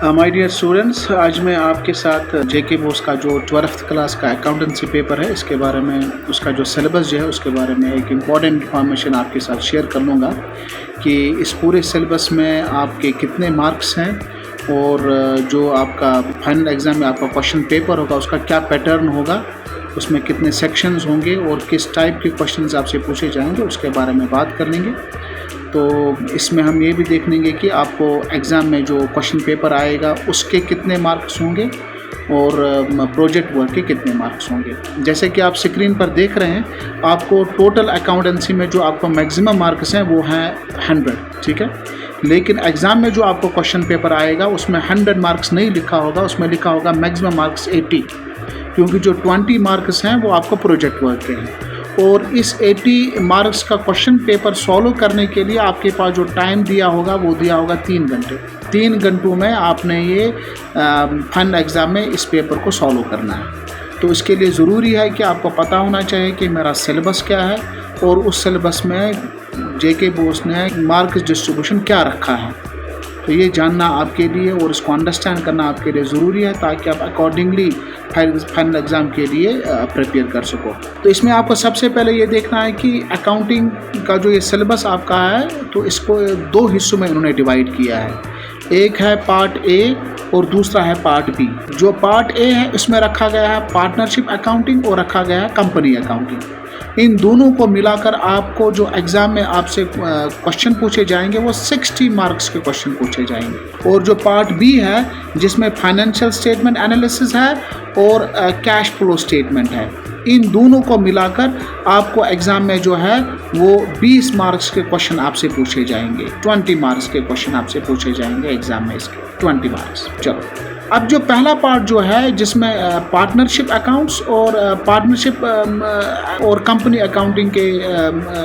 My dear students, आज मैं आपके साथ जेके बोस का जो 12th क्लास का अकाउंटेंसी पेपर है इसके बारे में, उसका जो सिलेबस जो है उसके बारे में एक इम्पॉर्टेंट इन्फॉर्मेशन आपके साथ शेयर कर लूँगा कि इस पूरे सिलेबस में आपके कितने मार्क्स हैं और जो आपका फाइनल एग्ज़ाम में आपका क्वेश्चन पेपर होगा उसका क्या पैटर्न होगा, उसमें कितने सेक्शंस होंगे और किस टाइप के क्वेश्चंस आपसे पूछे जाएंगे उसके बारे में बात कर लेंगे। तो इसमें हम ये भी देख लेंगे कि आपको एग्ज़ाम में जो क्वेश्चन पेपर आएगा उसके कितने मार्क्स होंगे और प्रोजेक्ट वर्क के कितने मार्क्स होंगे। जैसे कि आप स्क्रीन पर देख रहे हैं, आपको टोटल अकाउंटेंसी में जो आपको मैक्सिमम मार्क्स हैं वो हैं 100, ठीक है। लेकिन एग्ज़ाम में जो आपको क्वेश्चन पेपर आएगा उसमें 100 मार्क्स नहीं लिखा होगा, उसमें लिखा होगा मैक्सिमम मार्क्स 80, क्योंकि जो 20 मार्क्स हैं वो आपको प्रोजेक्ट वर्क के हैं। और इस 80 मार्क्स का क्वेश्चन पेपर सॉल्व करने के लिए आपके पास जो टाइम दिया होगा वो दिया होगा 3 घंटे। 3 घंटों में आपने ये फाइनल एग्ज़ाम में इस पेपर को सॉल्व करना है। तो इसके लिए ज़रूरी है कि आपको पता होना चाहिए कि मेरा सिलेबस क्या है और उस सिलेबस में जेके बोस ने मार्क्स डिस्ट्रीब्यूशन क्या रखा है। तो ये जानना आपके लिए और इसको अंडरस्टैंड करना आपके लिए ज़रूरी है ताकि आप अकॉर्डिंगली फाइनल एग्ज़ाम के लिए प्रिपेयर कर सको। तो इसमें आपको सबसे पहले ये देखना है कि अकाउंटिंग का जो ये सिलेबस आपका है तो इसको 2 हिस्सों में इन्होंने डिवाइड किया है। एक है पार्ट ए और दूसरा है पार्ट बी। जो पार्ट ए है इसमें रखा गया है पार्टनरशिप अकाउंटिंग और रखा गया है कंपनी अकाउंटिंग। इन दोनों को मिलाकर आपको जो एग्ज़ाम में आपसे क्वेश्चन पूछे जाएंगे वो 60 मार्क्स के क्वेश्चन पूछे जाएंगे। और जो पार्ट बी है जिसमें फाइनेंशियल स्टेटमेंट एनालिसिस है और कैश फ्लो स्टेटमेंट है, इन दोनों को मिलाकर आपको एग्ज़ाम में जो है वो 20 मार्क्स के क्वेश्चन आपसे पूछे जाएंगे। 20 मार्क्स के क्वेश्चन आपसे पूछे जाएंगे एग्ज़ाम में, इसके 20 मार्क्स। चलो, अब जो पहला पार्ट जो है जिसमें पार्टनरशिप अकाउंट्स और पार्टनरशिप और कंपनी अकाउंटिंग के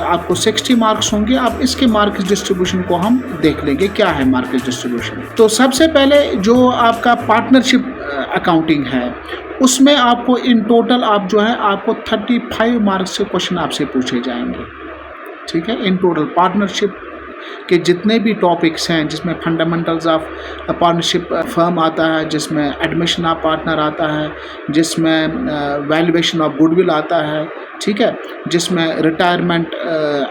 आपको 60 मार्क्स होंगे। अब इसके मार्क्स डिस्ट्रीब्यूशन को हम देख लेंगे क्या है मार्क्स डिस्ट्रीब्यूशन। तो सबसे पहले जो आपका पार्टनरशिप अकाउंटिंग है उसमें आपको इन टोटल आप जो है आपको 35 मार्क्स के क्वेश्चन आपसे पूछे जाएंगे, ठीक है। इन टोटल पार्टनरशिप के जितने भी टॉपिक्स हैं जिसमें फंडामेंटल्स ऑफ पार्टनरशिप फर्म आता है, जिसमें एडमिशन ऑफ पार्टनर आता है, जिसमें वैल्यूएशन ऑफ गुडविल आता है, ठीक है, जिसमें retirement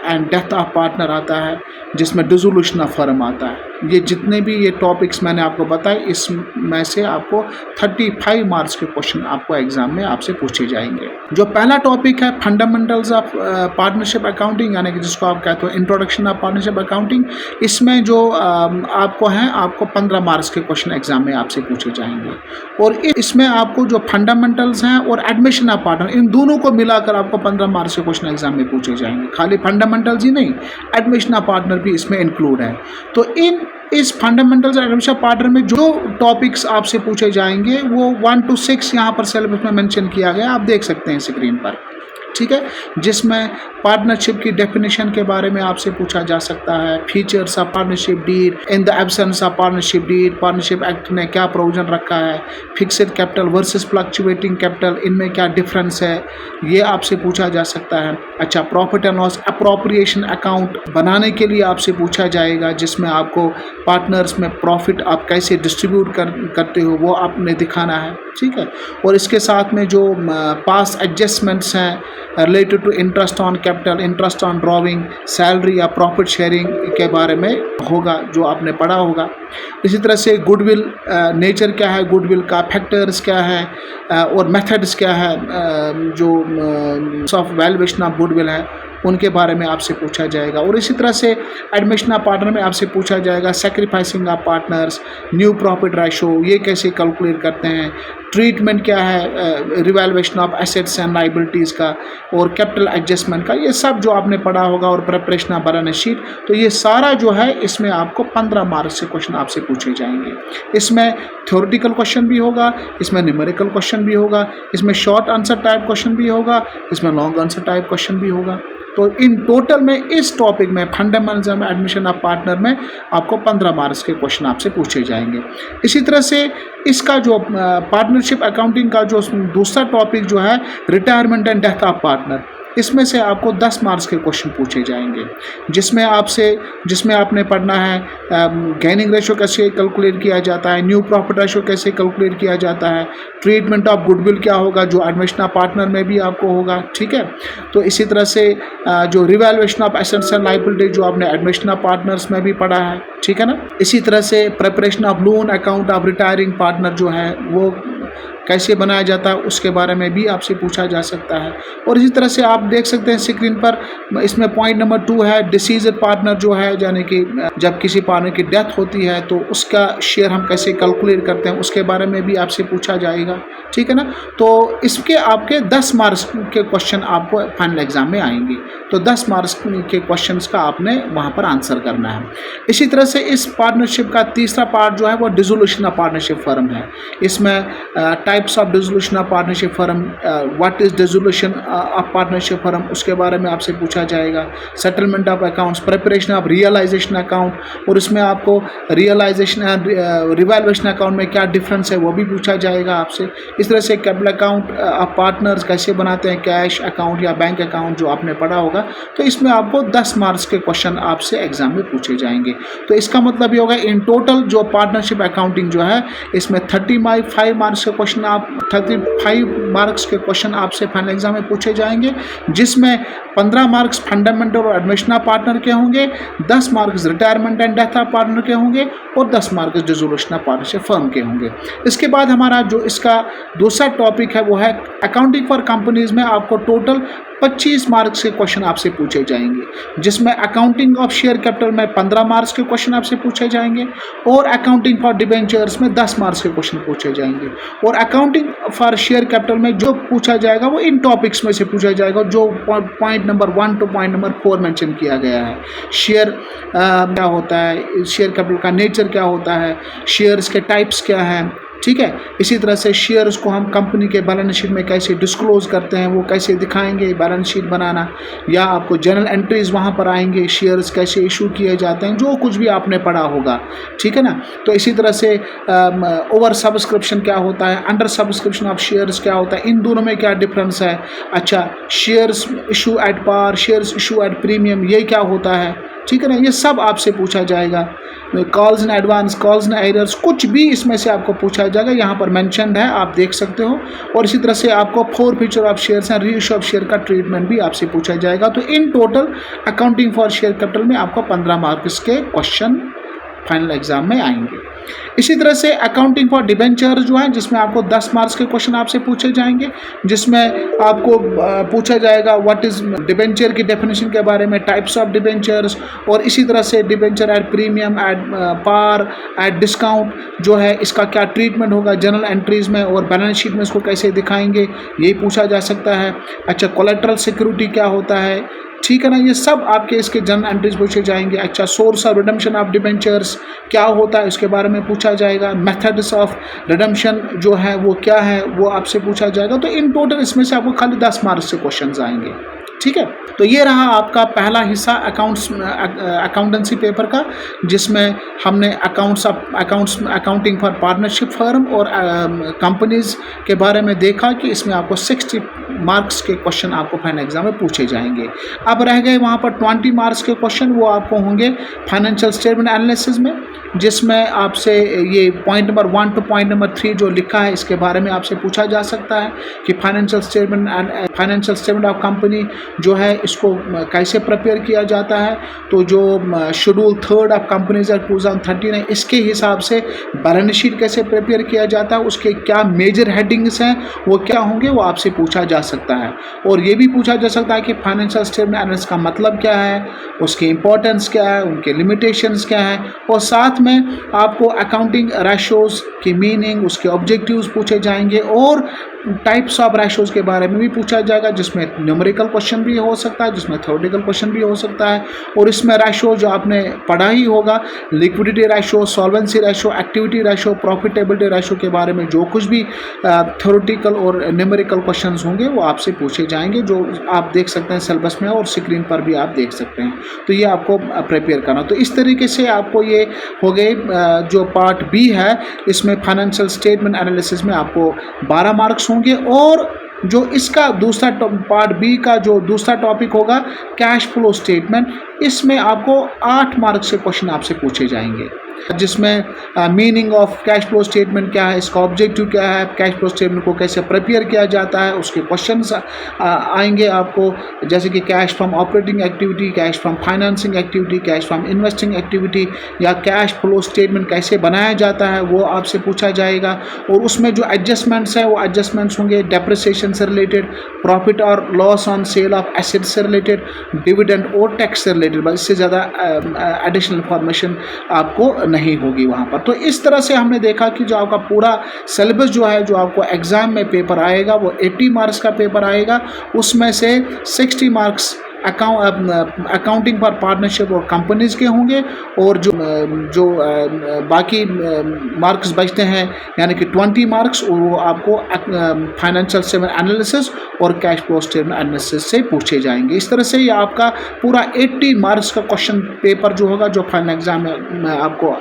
and death of partner आता है, जिसमें डिसोल्यूशन ऑफ फर्म आता है, ये जितने भी ये टॉपिक्स मैंने आपको बताए इसमें से आपको 35 मार्क्स के क्वेश्चन आपको एग्जाम में आपसे पूछे जाएंगे। जो पहला टॉपिक है फंडामेंटल्स ऑफ पार्टनरशिप अकाउंटिंग, यानी कि जिसको आप कहते हो इंट्रोडक्शन ऑफ पार्टनरशिप अकाउंटिंग, इसमें जो आपको हैं आपको 15 मार्क्स के क्वेश्चन एग्जाम में आपसे पूछे जाएंगे। और इसमें आपको जो फंडामेंटल्स हैं और एडमिशन ऑफ पार्टनर, इन दोनों को मिलाकर आपको 15 मार्क्स के क्वेश्चन एग्जाम में पूछे जाएंगे। खाली फंडामेंटल्स ही नहीं, एडमिशन ऑफ पार्टनर भी इसमें इंक्लूड है। तो इस fundamentals and admission of partner में जो टॉपिक्स आपसे पूछे जाएंगे वो 1 to 6 यहाँ पर सिलेबस में मेंशन किया गया, आप देख सकते हैं स्क्रीन पर, ठीक है। जिसमें पार्टनरशिप की डेफिनेशन के बारे में आपसे पूछा जा सकता है, features of partnership deed, in the absence of partnership deed, partnership act ने क्या प्रोविजन रखा है, fixed capital versus fluctuating capital, इनमें क्या डिफरेंस है, ये आपसे पूछा जा सकता है। अच्छा, profit and loss appropriation account बनाने के लिए आपसे पूछा जाएगा, जिसमें आपको पार्टनर्स में प्रॉफिट आप कैसे डिस्ट्रीब्यूट करते हो वो आपने दिखाना है, ठीक है। और इसके साथ में जो पास एडजस्टमेंट्स हैं related to interest on capital, interest on drawing, salary या प्रॉफिट शेयरिंग के बारे में होगा जो आपने पढ़ा होगा। इसी तरह से गुडविल नेचर क्या है, गुडविल का फैक्टर्स क्या है और मेथड्स क्या है, जो ऑफ वैल्यूएशन ऑफ गुडविल है उनके बारे में आपसे पूछा जाएगा। और इसी तरह से एडमिशन ऑफ पार्टनर में आपसे पूछा जाएगा sacrificing of partners, new profit ratio ये कैसे कैलकुलेट करते हैं, ट्रीटमेंट क्या है revaluation of assets and liabilities का और कैपिटल एडजस्टमेंट का, ये सब जो आपने पढ़ा होगा। और प्रिपरेशन ऑफ बैलेंस शीट, तो ये सारा जो है इसमें आपको 15 मार्क्स से क्वेश्चन आपसे पूछे जाएंगे। इसमें थ्योरेटिकल क्वेश्चन भी होगा, इसमें न्यूमेरिकल क्वेश्चन भी होगा, इसमें शॉर्ट आंसर टाइप क्वेश्चन भी होगा, इसमें लॉन्ग आंसर टाइप क्वेश्चन भी होगा। तो इन टोटल में इस टॉपिक में fundamentals of admission of partner में आपको 15 मार्क्स के क्वेश्चन आपसे पूछे जाएंगे। इसी तरह से इसका जो पार्टनरशिप अकाउंटिंग का जो दूसरा टॉपिक जो है retirement and death of partner, इसमें से आपको 10 मार्क्स के क्वेश्चन पूछे जाएंगे, जिसमें आपने पढ़ना है गेनिंग रेशो कैसे कैलकुलेट किया जाता है, न्यू प्रॉफिट रेशो कैसे कैलकुलेट किया जाता है, ट्रीटमेंट ऑफ गुडविल क्या होगा जो एडमिशन ऑफ पार्टनर में भी आपको होगा, ठीक है। तो इसी तरह से जो revaluation of assets and liability जो आपने एडमिशन ऑफ पार्टनर्स में भी पढ़ा है, ठीक है ना। इसी तरह से preparation of loan account of retiring partner जो है वो कैसे बनाया जाता है उसके बारे में भी आपसे पूछा जा सकता है। और इसी तरह से आप देख सकते हैं स्क्रीन पर, इसमें पॉइंट नंबर 2 है डिसीज्ड पार्टनर जो है, यानी कि जब किसी पार्टनर की डेथ होती है तो उसका शेयर हम कैसे कैलकुलेट करते हैं उसके बारे में भी आपसे पूछा जाएगा, ठीक है ना। तो इसके आपके 10 मार्क्स के क्वेश्चन आपको फाइनल एग्जाम में आएंगे, तो 10 मार्क्स के क्वेश्चन का आपने वहाँ पर आंसर करना है। इसी तरह से इस पार्टनरशिप का तीसरा पार्ट जो है वो डिसोल्यूशन ऑफ पार्टनरशिप फर्म है। इसमें types of dissolution of partnership firm, what is dissolution of partnership firm उसके बारे में आपसे पूछा जाएगा। Settlement of accounts, preparation of realisation account, और इसमें आपको रियलाइजेशन एंड रिवैल्यूएशन अकाउंट में क्या डिफरेंस है वो भी पूछा जाएगा आपसे। इस तरह से कैपिटल अकाउंट ऑफ पार्टनर्स कैसे बनाते हैं, कैश अकाउंट या बैंक अकाउंट जो आपने पढ़ा होगा, तो इसमें आपको 10 मार्क्स के क्वेश्चन आपसे एग्जाम में पूछे जाएंगे। तो इसका मतलब ये होगा इन टोटल जो पार्टनरशिप अकाउंटिंग जो है इसमें 35 मार्क्स के क्वेश्चन 35 मार्क्स के क्वेश्चन आपसे फाइनल एग्जाम में पूछे जाएंगे, जिसमें 15 मार्क्स फंडामेंटल और एडमिशन ऑफ पार्टनर के होंगे, 10 marks retirement and death of partner के होंगे और 10 marks dissolution of partnership firm के होंगे। इसके बाद हमारा जो इसका दूसरा टॉपिक है वो है अकाउंटिंग फॉर कंपनीज में आपको टोटल 25 मार्क्स के क्वेश्चन आपसे पूछे जाएंगे, जिसमें अकाउंटिंग ऑफ शेयर कैपिटल में 15 मार्क्स के क्वेश्चन आपसे पूछे जाएंगे और अकाउंटिंग फॉर डिबेंचर्स में 10 मार्क्स के क्वेश्चन पूछे जाएंगे। और अकाउंटिंग फॉर शेयर कैपिटल में जो पूछा जाएगा वो इन टॉपिक्स में से पूछा जाएगा जो point number 1 two point number 4 mention किया गया है। शेयर क्या होता है, शेयर कैपिटल का नेचर क्या होता है, शेयर्स के टाइप्स क्या हैं, ठीक है। इसी तरह से शेयर्स को हम कंपनी के बैलेंस शीट में कैसे डिस्क्लोज करते हैं, वो कैसे दिखाएंगे बैलेंस शीट बनाना, या आपको जर्नल एंट्रीज वहाँ पर आएंगे, शेयर्स कैसे इशू किए जाते हैं, जो कुछ भी आपने पढ़ा होगा, ठीक है ना। तो इसी तरह से ओवर सब्सक्रिप्शन क्या होता है, अंडर सब्सक्रिप्शन ऑफ शेयर्स क्या होता है, इन दोनों में क्या डिफरेंस है। अच्छा, shares issue at par, shares issue at premium, ये क्या होता है, ठीक है ना। ये सब आपसे पूछा जाएगा। Calls in advance, calls in errors, कुछ भी इसमें से आपको पूछा जाएगा, यहाँ पर मेंशन्ड है, आप देख सकते हो। और इसी तरह से आपको forfeiture of shares and reissue of share का ट्रीटमेंट भी आपसे पूछा जाएगा। तो in total accounting for share capital में आपको 15 मार्क्स के क्वेश्चन फाइनल एग्जाम में आएंगे। इसी तरह से अकाउंटिंग फॉर डिबेंचर जो है, जिसमें आपको 10 मार्क्स के क्वेश्चन आपसे पूछे जाएंगे, जिसमें आपको पूछा जाएगा व्हाट इज डिबेंचर की डेफिनेशन के बारे में, टाइप्स ऑफ डिबेंचर्स, और इसी तरह से debenture at premium, at par, at discount जो है इसका क्या ट्रीटमेंट होगा जर्नल एंट्रीज में, और बैलेंस शीट में इसको कैसे दिखाएंगे, यही पूछा जा सकता है। अच्छा, कोलेटरल सिक्योरिटी क्या होता है, ठीक है ना, ये सब आपके इसके जर्नल एंट्रीज पूछे जाएंगे। अच्छा, source of redemption of debentures क्या होता है इसके बारे में पूछा जाएगा। मेथड्स ऑफ रिडम्पशन जो है वो क्या है वो आपसे पूछा जाएगा। तो इन टोटल इसमें से आपको खाली 10 मार्क्स से क्वेश्चन आएंगे, ठीक है। तो ये रहा आपका पहला हिस्सा अकाउंटेंसी पेपर का, जिसमें हमने अकाउंटिंग फॉर पार्टनरशिप फर्म और कंपनीज के बारे में देखा कि इसमें आपको 60 मार्क्स के क्वेश्चन आपको फाइनल एग्जाम में पूछे जाएंगे। अब रह गए वहाँ पर 20 मार्क्स के क्वेश्चन, वो आपको होंगे फाइनेंशियल स्टेटमेंट एनालिसिस में, जिसमें आपसे ये point number 1 two point number 3 जो लिखा है इसके बारे में आपसे पूछा जा सकता है कि फाइनेंशियल स्टेटमेंट ऑफ कंपनी जो है इसको कैसे प्रिपेयर किया जाता है। तो जो शेड्यूल 3 ऑफ कंपनीज एक्ट 2013 है, इसके हिसाब से बैलेंस शीट कैसे प्रिपेयर किया जाता है, उसके क्या मेजर हेडिंग्स हैं वो क्या होंगे, वो आपसे पूछा जा सकता है। और ये भी पूछा जा सकता है कि फाइनेंशियल स्टेटमेंट एनालिसिस का मतलब क्या है, उसकी इंपॉर्टेंस क्या है, उनके लिमिटेशंस क्या है, और साथ में आपको अकाउंटिंग रेशोज़ की मीनिंग, उसके ऑब्जेक्टिव्स पूछे जाएंगे, और टाइप्स ऑफ रेशोज़ के बारे में भी पूछा जाएगा, जिसमें न्यूमेरिकल क्वेश्चन भी हो सकता है, जिसमें थ्योरेटिकल क्वेश्चन भी हो सकता है। और इसमें रेशो जो आपने पढ़ा ही होगा, liquidity ratio, solvency ratio, activity ratio, profitability ratio के बारे में जो कुछ भी थ्योरेटिकल और न्यूमेरिकल क्वेश्चंस होंगे वो आपसे पूछे जाएंगे, जो आप देख सकते हैं सिलेबस में और स्क्रीन पर भी आप देख सकते हैं। तो ये आपको प्रिपेयर करना। तो इस तरीके से आपको ये हो गए जो पार्ट बी है, इसमें फाइनेंशियल स्टेटमेंट एनालिसिस में आपको 12 मार्क्स होंगे, और जो इसका दूसरा पार्ट बी का जो दूसरा टॉपिक होगा कैश फ्लो स्टेटमेंट, इसमें आपको 8 मार्क से क्वेश्चन आपसे पूछे जाएंगे, जिसमें meaning of cash flow statement क्या है, इसका ऑब्जेक्टिव क्या है, कैश फ्लो स्टेटमेंट को कैसे प्रिपेयर किया जाता है, उसके क्वेश्चंस आएंगे आपको, जैसे कि cash from operating activity, cash from financing activity, cash from investing activity, या कैश फ्लो स्टेटमेंट कैसे बनाया जाता है वो आपसे पूछा जाएगा। और उसमें जो एडजस्टमेंट्स हैं वो एडजस्टमेंट्स होंगे डेप्रिसिएशन से रिलेटेड, प्रॉफिट और loss on sale of assets से रिलेटेड, डिविडेंड और टैक्स से रिलेटेड। बस इससे ज़्यादा एडिशनल इंफॉर्मेशन आपको नहीं होगी वहाँ पर। तो इस तरह से हमने देखा कि जो आपका पूरा सिलेबस जो है, जो आपको एग्ज़ाम में पेपर आएगा वो 80 मार्क्स का पेपर आएगा, उसमें से 60 मार्क्स अकाउंटिंग फॉर पार्टनरशिप और कंपनीज़ के होंगे, और जो बाकी मार्क्स बचते हैं यानी कि 20 मार्क्स, और वो आपको फाइनेंशियल स्टेटमेंट एनालिसिस और कैश फ्लो स्टेटमेंट एनालिसिस से पूछे जाएंगे। इस तरह से ये आपका पूरा 80 मार्क्स का क्वेश्चन पेपर जो होगा, जो फाइनल एग्जाम में आपको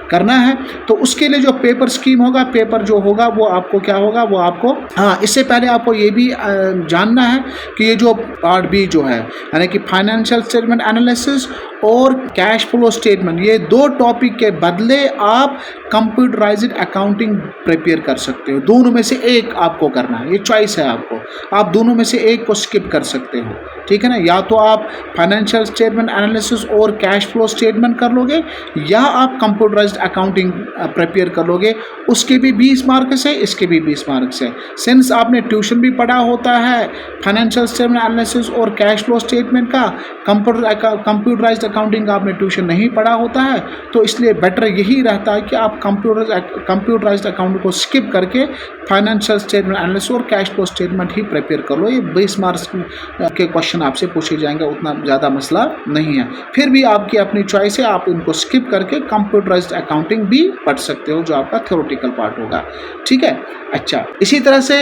करना है। तो उसके लिए जो पेपर स्कीम होगा, पेपर जो होगा वो आपको क्या होगा, वो आपको इससे पहले आपको ये भी जानना है कि ये जो पार्ट बी जो है यानी कि फाइनेंशियल स्टेटमेंट एनालिसिस और कैश फ्लो स्टेटमेंट, ये 2 टॉपिक के बदले आप कंप्यूटराइज्ड अकाउंटिंग प्रिपेयर कर सकते हो। दोनों में से एक आपको करना है, ये चॉइस है आपको, आप दोनों में से एक को स्किप कर सकते हो, ठीक है ना। या तो आप फाइनेंशियल स्टेटमेंट एनालिसिस और कैश फ्लो स्टेटमेंट कर लोगे, या आप कंप्यूटराइज्ड अकाउंटिंग प्रिपेयर कर लोगे। उसके भी 20 मार्क्स है, इसके भी 20 मार्क्स है। सिंस आपने ट्यूशन भी पढ़ा होता है फाइनेंशियल स्टेटमेंट एनालिसिस और कैश फ्लो स्टेटमेंट का, कंप्यूटराइज्ड अकाउंटिंग आपने ट्यूशन नहीं पढ़ा होता है, तो इसलिए बेटर यही रहता है कि आप कंप्यूटराइज्ड अकाउंट को स्किप करके फाइनेंशियल स्टेटमेंट एनालिसिस और कैश फ्लो स्टेटमेंट ही प्रिपेयर कर लो। ये 20 मार्क्स के क्वेश्चन आपसे पूछे जाएंगे, उतना ज़्यादा मसला नहीं है। फिर भी आपकी अपनी चॉइस है, आप इनको स्किप करके कंप्यूटराइज्ड अकाउंटिंग भी पढ़ सकते हो, जो आपका थ्योरेटिकल पार्ट होगा, ठीक है। अच्छा, इसी तरह से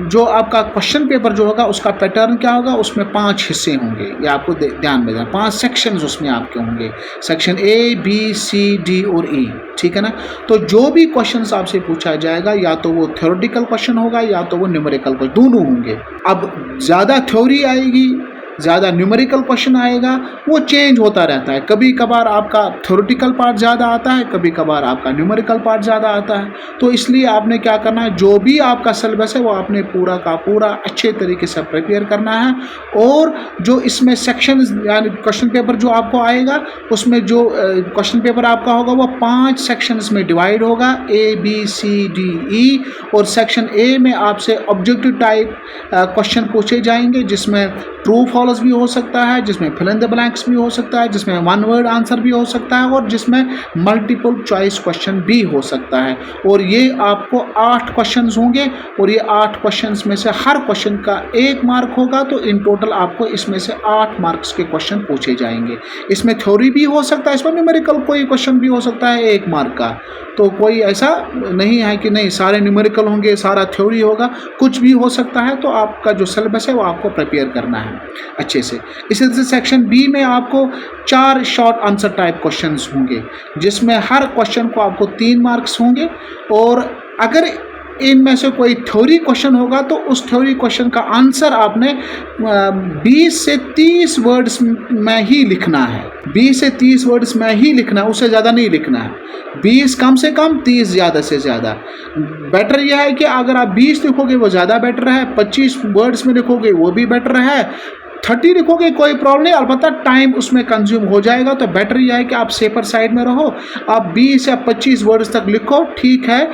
जो आपका क्वेश्चन पेपर जो होगा उसका पैटर्न क्या होगा, उसमें 5 हिस्से होंगे, ये आपको ध्यान में देना। 5 सेक्शंस उसमें आपके होंगे, section A, B, C, D और ई, ठीक है ना। तो जो भी क्वेश्चंस आपसे पूछा जाएगा, या तो वो थ्योरेटिकल क्वेश्चन होगा या तो वो न्यूमेरिकल क्वेश्चन, दोनों होंगे। अब ज़्यादा थ्योरी आएगी, ज़्यादा न्यूमेरिकल क्वेश्चन आएगा, वो चेंज होता रहता है। कभी कभार आपका थ्योरेटिकल पार्ट ज़्यादा आता है, कभी कभार आपका न्यूमेरिकल पार्ट ज़्यादा आता है। तो इसलिए आपने क्या करना है, जो भी आपका सिलेबस है वो आपने पूरा का पूरा अच्छे तरीके से प्रिपेयर करना है। और जो इसमें सेक्शन यानी क्वेश्चन पेपर जो आपको आएगा, उसमें जो क्वेश्चन पेपर आपका होगा वो 5 सेक्शंस में डिवाइड होगा, ए, बी, सी, डी, ई। और सेक्शन ए में आपसे ऑब्जेक्टिव टाइप क्वेश्चन पूछे जाएंगे, जिसमें ट्रू फॉल्स भी हो सकता है, जिसमें फिल इन द ब्लैंक्स भी हो सकता है, जिसमें 1 वर्ड आंसर भी हो सकता है, और जिसमें मल्टीपल चॉइस क्वेश्चन भी हो सकता है। और ये आपको 8 क्वेश्चंस होंगे, और ये 8 क्वेश्चंस में से हर क्वेश्चन का 1 मार्क होगा। तो इन टोटल आपको इसमें से 8 मार्क्स के क्वेश्चन पूछे जाएंगे। इसमें थ्योरी भी हो सकता है, इसमें न्यूमेरिकल कोई क्वेश्चन भी हो सकता है 1 मार्क का। तो कोई ऐसा नहीं है कि नहीं सारे न्यूमेरिकल होंगे, सारा थ्योरी होगा, कुछ भी हो सकता है। तो आपका जो सिलेबस है वो आपको प्रिपेयर करना है अच्छे से। इसी तरह से सेक्शन बी में आपको 4 शॉर्ट आंसर टाइप क्वेश्चंस होंगे, जिसमें हर क्वेश्चन को आपको 3 मार्क्स होंगे। और अगर इनमें से कोई थ्योरी क्वेश्चन होगा तो उस थ्योरी क्वेश्चन का आंसर आपने 20 से 30 वर्ड्स में ही लिखना है। 20 से 30 वर्ड्स में ही लिखना है, उससे ज़्यादा नहीं लिखना है। 20 कम से कम, 30 ज़्यादा से ज़्यादा। बेटर यह है कि अगर आप 20 लिखोगे वो ज़्यादा बेटर है, 25 वर्ड्स में लिखोगे वो भी बेटर है, 30 लिखोगे कोई प्रॉब्लम नहीं, अलबत्ता टाइम उसमें कंज्यूम हो जाएगा। तो बेटर यह है कि आप सेफर साइड में रहो, आप 20 या 25 वर्ड्स तक लिखो, ठीक है,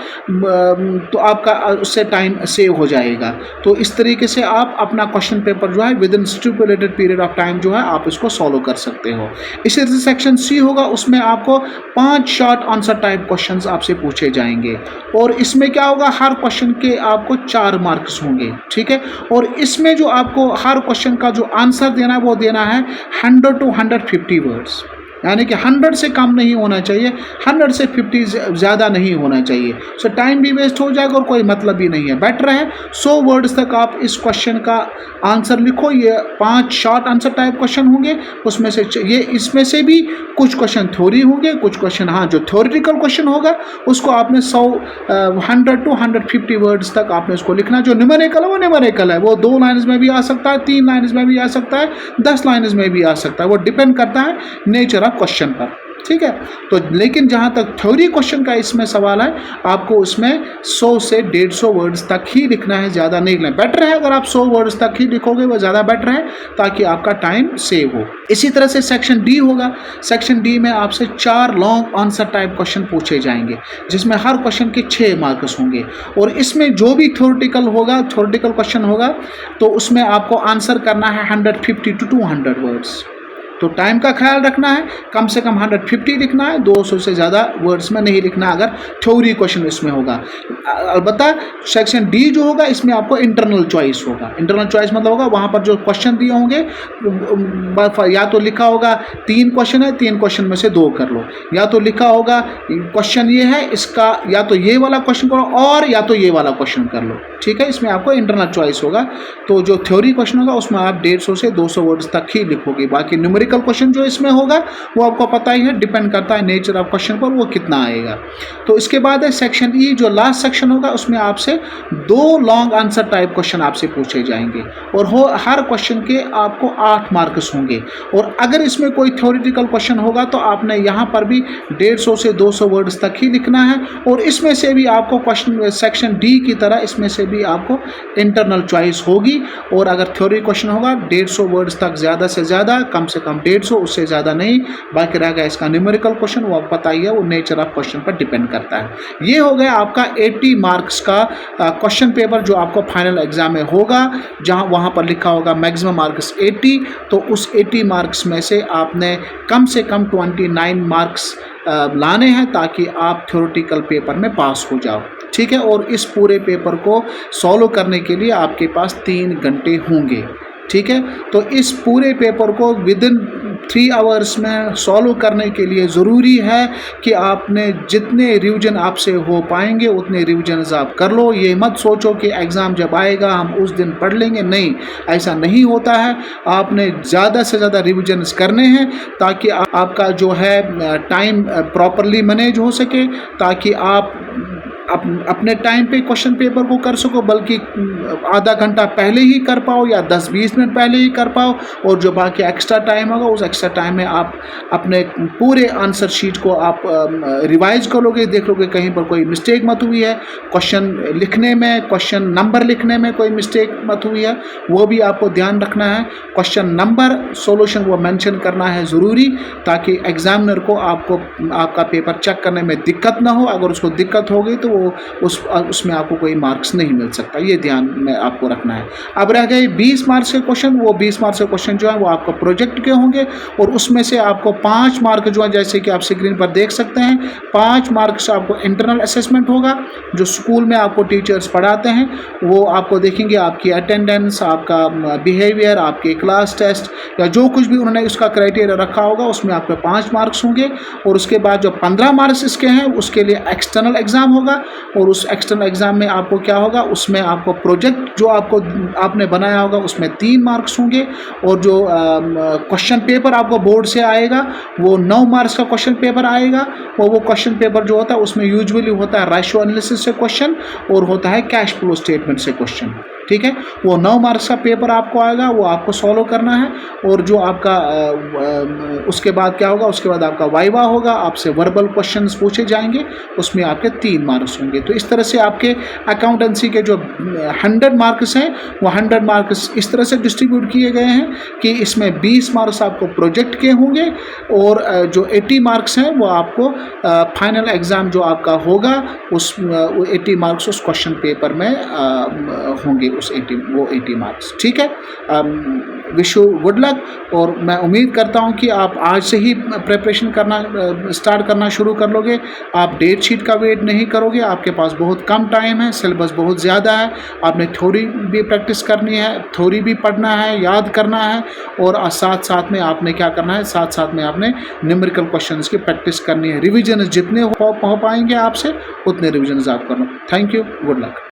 तो आपका उससे टाइम सेव हो जाएगा। तो इस तरीके से आप अपना क्वेश्चन पेपर जो है with in stipulated period of time जो है आप इसको सॉल्व कर सकते हो। इसी तरह से सेक्शन सी होगा, उसमें आपको 5 शॉर्ट आंसर टाइप क्वेश्चंस आपसे पूछे जाएंगे। और इसमें क्या होगा, हर क्वेश्चन के आपको 4 मार्क्स होंगे, ठीक है। और इसमें जो आपको हर क्वेश्चन का जो आंसर देना है वो देना है 100 to 150 वर्ड्स, यानी कि 100 से कम नहीं होना चाहिए, 100 से 50 ज़्यादा नहीं होना चाहिए। सो टाइम भी वेस्ट हो जाएगा और कोई मतलब भी नहीं है। बेटर है 100 वर्ड्स तक आप इस क्वेश्चन का आंसर लिखो। ये 5 शॉर्ट आंसर टाइप क्वेश्चन होंगे, उसमें से ये इसमें से भी कुछ क्वेश्चन थ्योरी होंगे, कुछ क्वेश्चन हाँ जो थ्योरेटिकल क्वेश्चन होगा उसको आपने 100 टू 150 वर्ड्स तक आपने उसको लिखना। जो न्यूमेरिकल है वो न्यूमेरिकल है, वो 2 लाइन्स में भी आ सकता है, 3 लाइन्स में भी आ सकता है, 10 लाइन्स में भी आ सकता है, वो डिपेंड करता है नेचर ऑफ क्वेश्चन पर। ठीक है, तो लेकिन जहाँ तक थ्योरी क्वेश्चन का इसमें सवाल है, आपको उसमें 100 से 150 वर्ड्स तक ही लिखना है, ज़्यादा नहीं लिखना। बेटर है अगर आप 100 वर्ड्स तक ही लिखोगे, वो ज़्यादा बेटर है ताकि आपका टाइम सेव हो। इसी तरह से सेक्शन डी होगा। सेक्शन डी में आपसे 4 लॉन्ग आंसर टाइप क्वेश्चन पूछे जाएंगे, जिसमें हर क्वेश्चन के 6 मार्क्स होंगे। और इसमें जो भी थ्योरेटिकल क्वेश्चन होगा तो उसमें आपको आंसर करना है 150 टू 200 वर्ड्स। तो टाइम का ख्याल रखना है, कम से कम 150 लिखना है, 200 से ज़्यादा वर्ड्स में नहीं लिखना अगर थ्योरी क्वेश्चन इसमें होगा। अलबत्ता सेक्शन डी जो होगा इसमें आपको इंटरनल चॉइस होगा। इंटरनल चॉइस मतलब होगा वहाँ पर जो क्वेश्चन दिए होंगे, या तो लिखा होगा 3 क्वेश्चन है, 3 क्वेश्चन में से 2 कर लो, या तो लिखा होगा क्वेश्चन ये है, इसका या तो ये वाला क्वेश्चन करो और या तो ये वाला क्वेश्चन कर लो। ठीक है, इसमें आपको इंटरनल चॉइस होगा। तो जो थ्योरी क्वेश्चन होगा उसमें आप 150 से 200 वर्ड्स तक ही लिखोगे। बाकी न्यूमेरिकल क्वेश्चन जो इसमें होगा वो आपको पता ही है, डिपेंड करता है नेचर ऑफ क्वेश्चन पर वो कितना आएगा। तो इसके बाद है सेक्शन ई, जो लास्ट सेक्शन होगा उसमें आपसे 2 लॉन्ग आंसर टाइप क्वेश्चन आपसे पूछे जाएंगे और हर क्वेश्चन के आपको 8 मार्क्स होंगे। और अगर इसमें कोई थ्योरेटिकल क्वेश्चन होगा तो आपने यहाँ पर भी 150 से 200 वर्ड्स तक ही लिखना है। और इसमें से भी आपको क्वेश्चन सेक्शन डी की तरह इसमें से भी आपको इंटरनल चॉइस होगी। और अगर थ्योरी क्वेश्चन होगा 150 वर्ड्स तक, ज़्यादा से ज़्यादा, कम से कम 150, उससे ज़्यादा नहीं। बाकी रहेगा इसका न्यूमेरिकल क्वेश्चन, वो आपको पता ही है, वो नेचर ऑफ क्वेश्चन पर डिपेंड करता है। ये हो गया आपका 80 मार्क्स का क्वेश्चन पेपर जो आपको फाइनल एग्जाम में होगा, जहाँ वहाँ पर लिखा होगा मैक्सिमम मार्क्स 80। तो उस 80 मार्क्स में से आपने कम से कम 29 मार्क्स लाने हैं ताकि आप थ्योरेटिकल पेपर में पास हो जाओ। ठीक है, और इस पूरे पेपर को सॉल्व करने के लिए आपके पास 3 घंटे होंगे। ठीक है, तो इस पूरे पेपर को विदिन 3 आवर्स में सॉल्व करने के लिए ज़रूरी है कि आपने जितने रिवीजन आपसे हो पाएंगे उतने रिवीजन आप कर लो। ये मत सोचो कि एग्ज़ाम जब आएगा हम उस दिन पढ़ लेंगे, नहीं, ऐसा नहीं होता है। आपने ज़्यादा से ज़्यादा रिवीजन करने हैं ताकि आपका जो है टाइम प्रॉपरली मैनेज हो सके, ताकि आप अपने टाइम पे क्वेश्चन पेपर को कर सको, बल्कि आधा घंटा पहले ही कर पाओ या 10-20 मिनट पहले ही कर पाओ। और जो बाकी एक्स्ट्रा टाइम होगा उस एक्स्ट्रा टाइम में आप अपने पूरे आंसर शीट को आप रिवाइज करोगे, देख लोगे कहीं पर कोई मिस्टेक मत हुई है, क्वेश्चन लिखने में, क्वेश्चन नंबर लिखने में कोई मिस्टेक मत हुई है, वो भी आपको ध्यान रखना है। क्वेश्चन नंबर, सॉल्यूशन वो मेंशन करना है ज़रूरी, ताकि एग्जामिनर को आपका पेपर चेक करने में दिक्कत ना हो। अगर उसको दिक्कत होगी तो उसमें आपको कोई मार्क्स नहीं मिल सकता, ये ध्यान में आपको रखना है। अब रह गए 20 मार्क्स के क्वेश्चन। वो 20 मार्क्स के क्वेश्चन जो है वो आपका प्रोजेक्ट के होंगे और उसमें से आपको 5 मार्क जो है, जैसे कि आप स्क्रीन पर देख सकते हैं, 5 मार्क्स आपको इंटरनल असेसमेंट होगा जो स्कूल में आपको टीचर्स पढ़ाते हैं। वो आपको देखेंगे आपकी अटेंडेंस, आपका बिहेवियर, आपके क्लास टेस्ट या जो कुछ भी उन्होंने उसका क्राइटेरिया रखा होगा उसमें आपके 5 मार्क्स होंगे। और उसके बाद जो 15 मार्क्स इसके हैं उसके लिए एक्सटर्नल एग्ज़ाम होगा। और उस एक्सटर्नल एग्ज़ाम में आपको क्या होगा, उसमें आपको प्रोजेक्ट जो आपने बनाया होगा उसमें 3 मार्क्स होंगे। और जो क्वेश्चन पेपर आपको बोर्ड से आएगा वो 9 मार्क्स का क्वेश्चन पेपर आएगा। और वो क्वेश्चन पेपर जो होता है उसमें यूजुअली होता है रेशियो एनालिसिस से क्वेश्चन और होता है कैश फ्लो स्टेटमेंट से क्वेश्चन। ठीक है, वो 9 मार्क्स का पेपर आपको आएगा, वो आपको सॉल्व करना है। और जो आपका उसके बाद क्या होगा, उसके बाद आपका वाइवा होगा, आपसे वर्बल क्वेश्चंस पूछे जाएंगे, उसमें आपके 3 मार्क्स होंगे। तो इस तरह से आपके अकाउंटेंसी के जो 100 मार्क्स हैं वो 100 मार्क्स इस तरह से डिस्ट्रीब्यूट किए गए हैं कि इसमें 20 मार्क्स आपको प्रोजेक्ट के होंगे और जो 80 मार्क्स हैं वो आपको फाइनल एग्ज़ाम जो आपका होगा उस 80 मार्क्स उस क्वेश्चन पेपर में होंगे, वो 80 मार्क्स। ठीक है, विश यू गुड लक, और मैं उम्मीद करता हूँ कि आप आज से ही प्रिपरेशन करना स्टार्ट करना शुरू कर लोगे। आप डेट शीट का वेट नहीं करोगे, आपके पास बहुत कम टाइम है, सिलेबस बहुत ज़्यादा है, आपने थ्योरी भी प्रैक्टिस करनी है, थ्योरी भी पढ़ना है, याद करना है, और साथ साथ में आपने क्या करना है, साथ साथ में आपने न्यूमेरिकल क्वेश्चंस की प्रैक्टिस करनी है। रिविजन जितने हो पाएंगे आपसे उतने रिविजन आप करना। Thank you, good luck.